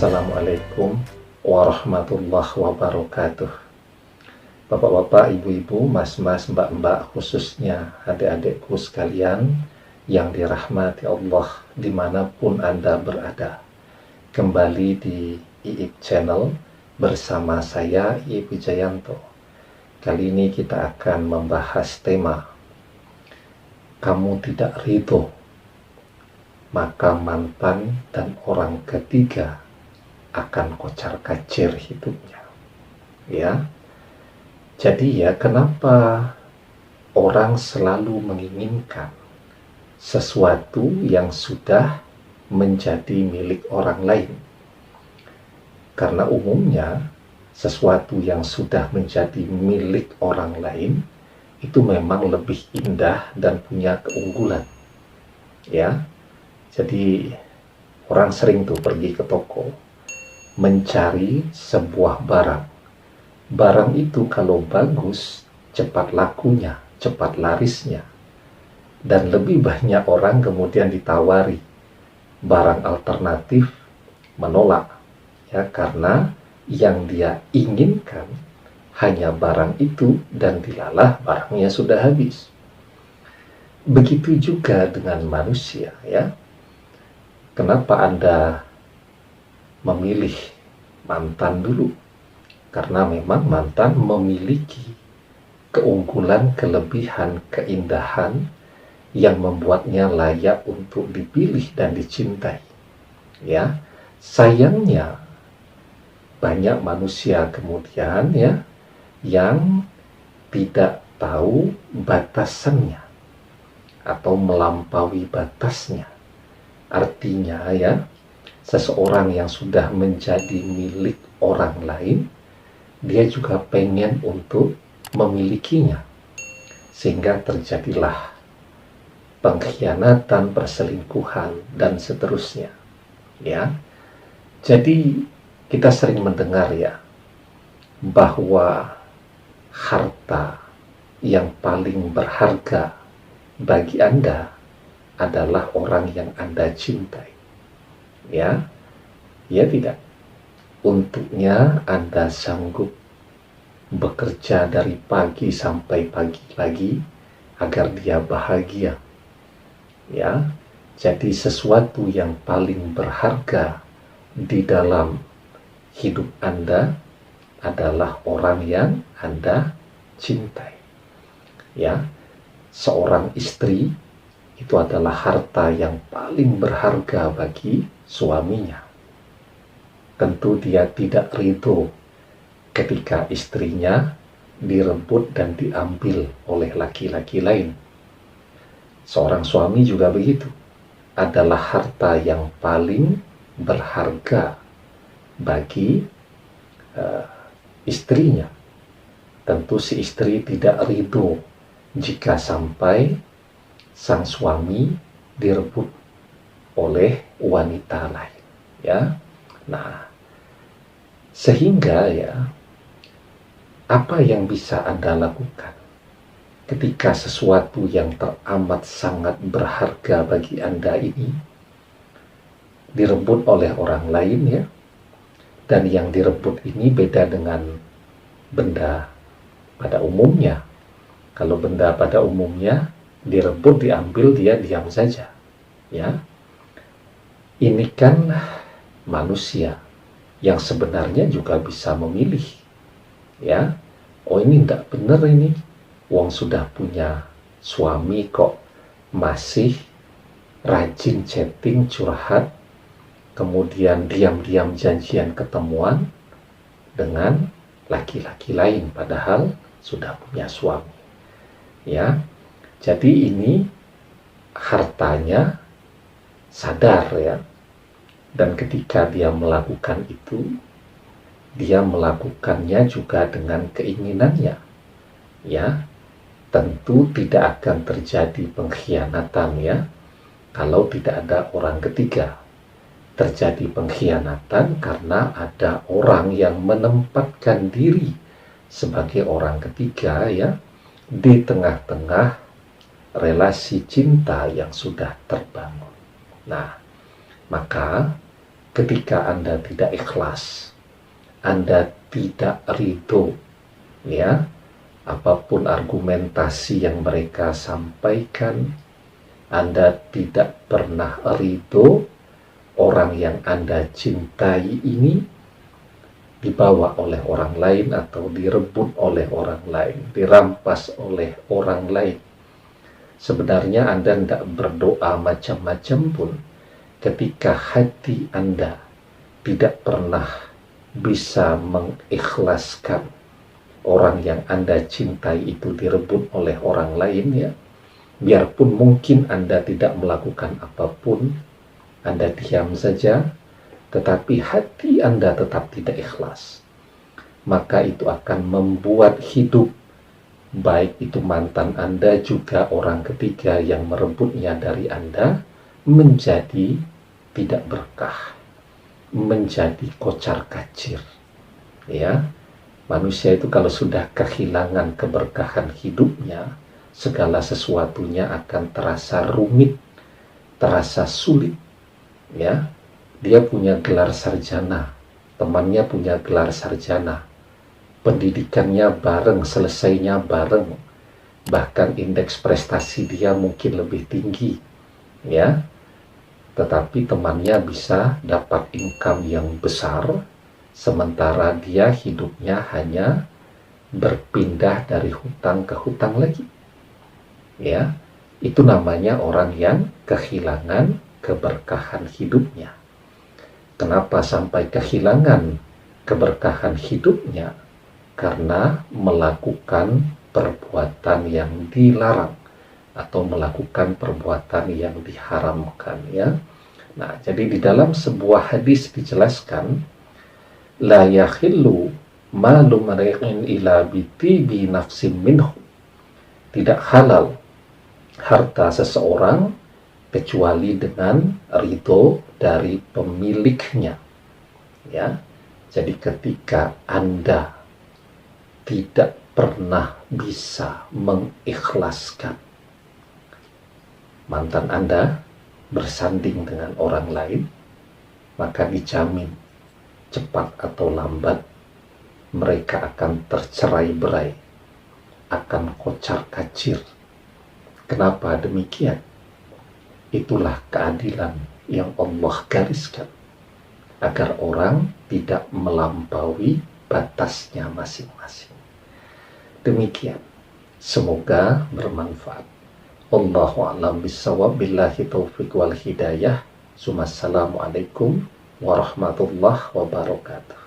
Assalamualaikum warahmatullahi wabarakatuh. Bapak-bapak, ibu-ibu, mas-mas, mbak-mbak, khususnya adik-adikku sekalian yang dirahmati Allah dimanapun Anda berada. Kembali di IIP Channel bersama saya, Iip Wijayanto. Kali ini kita akan membahas tema kamu tidak ridho, maka mantan dan orang ketiga akan kocar-kacir hidupnya. Ya, jadi kenapa orang selalu menginginkan sesuatu yang sudah menjadi milik orang lain? Karena umumnya sesuatu yang sudah menjadi milik orang lain itu memang lebih indah dan punya keunggulan. Ya, jadi orang sering tuh pergi ke toko mencari sebuah barang. Barang itu kalau bagus, cepat lakunya, cepat larisnya. Dan lebih banyak orang kemudian ditawari barang alternatif, menolak. Ya, karena yang dia inginkan hanya barang itu dan dilalah barangnya sudah habis. Begitu juga dengan manusia, ya. Kenapa Anda memilih mantan dulu? Karena memang mantan memiliki keunggulan, kelebihan, keindahan yang membuatnya layak untuk dipilih dan dicintai. Ya, sayangnya banyak manusia kemudian yang tidak tahu batasannya atau melampaui batasnya. Artinya seseorang yang sudah menjadi milik orang lain, dia juga pengen untuk memilikinya. Sehingga terjadilah pengkhianatan, perselingkuhan, dan seterusnya. Ya, jadi kita sering mendengar bahwa harta yang paling berharga bagi Anda adalah orang yang Anda cintai. Ya tidak. Untuknya Anda sanggup bekerja dari pagi sampai pagi lagi agar dia bahagia. Ya, jadi sesuatu yang paling berharga di dalam hidup Anda adalah orang yang Anda cintai. Ya, seorang istri itu adalah harta yang paling berharga bagi suaminya. Tentu dia tidak ridho ketika istrinya direbut dan diambil oleh laki-laki lain. Seorang suami juga begitu, adalah harta yang paling berharga bagi istrinya. Tentu si istri tidak ridho jika sampai sang suami direbut oleh wanita lain. Ya, nah, sehingga apa yang bisa Anda lakukan ketika sesuatu yang teramat sangat berharga bagi Anda ini direbut oleh orang lain, dan yang direbut ini beda dengan benda pada umumnya. Kalau benda pada umumnya direbut, diambil, dia diam saja. Ya, ini kan manusia yang sebenarnya juga bisa memilih. Ya, oh ini tidak benar ini. Wong sudah punya suami kok masih rajin chatting, curhat, kemudian diam-diam janjian ketemuan dengan laki-laki lain padahal sudah punya suami. Ya, jadi ini hartanya sadar dan ketika dia melakukan itu, dia melakukannya juga dengan keinginannya. Ya, tentu tidak akan terjadi pengkhianatan kalau tidak ada orang ketiga. Terjadi pengkhianatan karena ada orang yang menempatkan diri sebagai orang ketiga di tengah-tengah relasi cinta yang sudah terbangun. Nah, maka ketika Anda tidak ikhlas, Anda tidak ridho, ya, apapun argumentasi yang mereka sampaikan, Anda tidak pernah ridho orang yang Anda cintai ini dibawa oleh orang lain atau direbut oleh orang lain, dirampas oleh orang lain. Sebenarnya Anda tidak berdoa macam-macam pun, ketika hati Anda tidak pernah bisa mengikhlaskan orang yang Anda cintai itu direbut oleh orang lain, ya, biarpun mungkin Anda tidak melakukan apapun, Anda diam saja, tetapi hati Anda tetap tidak ikhlas, maka itu akan membuat hidup, baik itu mantan Anda juga orang ketiga yang merebutnya dari Anda, menjadi tidak berkah, menjadi kocar kacir. Ya, manusia itu kalau sudah kehilangan keberkahan hidupnya, segala sesuatunya akan terasa rumit, terasa sulit. Ya, dia punya gelar sarjana, temannya punya gelar sarjana, pendidikannya bareng, selesainya bareng, bahkan indeks prestasi dia mungkin lebih tinggi, ya, tetapi temannya bisa dapat income yang besar, sementara dia hidupnya hanya berpindah dari hutang ke hutang lagi. Ya, itu namanya orang yang kehilangan keberkahan hidupnya. Kenapa sampai kehilangan keberkahan hidupnya? Karena melakukan perbuatan yang dilarang atau melakukan perbuatan yang diharamkan, ya. Nah, jadi di dalam sebuah hadis dijelaskan, la yakhillu malu mar'in ila bitibi nafsin minhu. Tidak halal harta seseorang kecuali dengan ridho dari pemiliknya. Ya, jadi ketika Anda tidak pernah bisa mengikhlaskan mantan Anda bersanding dengan orang lain, maka dijamin cepat atau lambat mereka akan tercerai-berai, akan kocar kacir. Kenapa demikian? Itulah keadilan yang Allah gariskan, agar orang tidak melampaui batasnya masing-masing. Demikian, semoga bermanfaat. Wallahu a'lam bishawab, billahi taufiq wal hidayah. Assalamualaikum warahmatullahi wabarakatuh.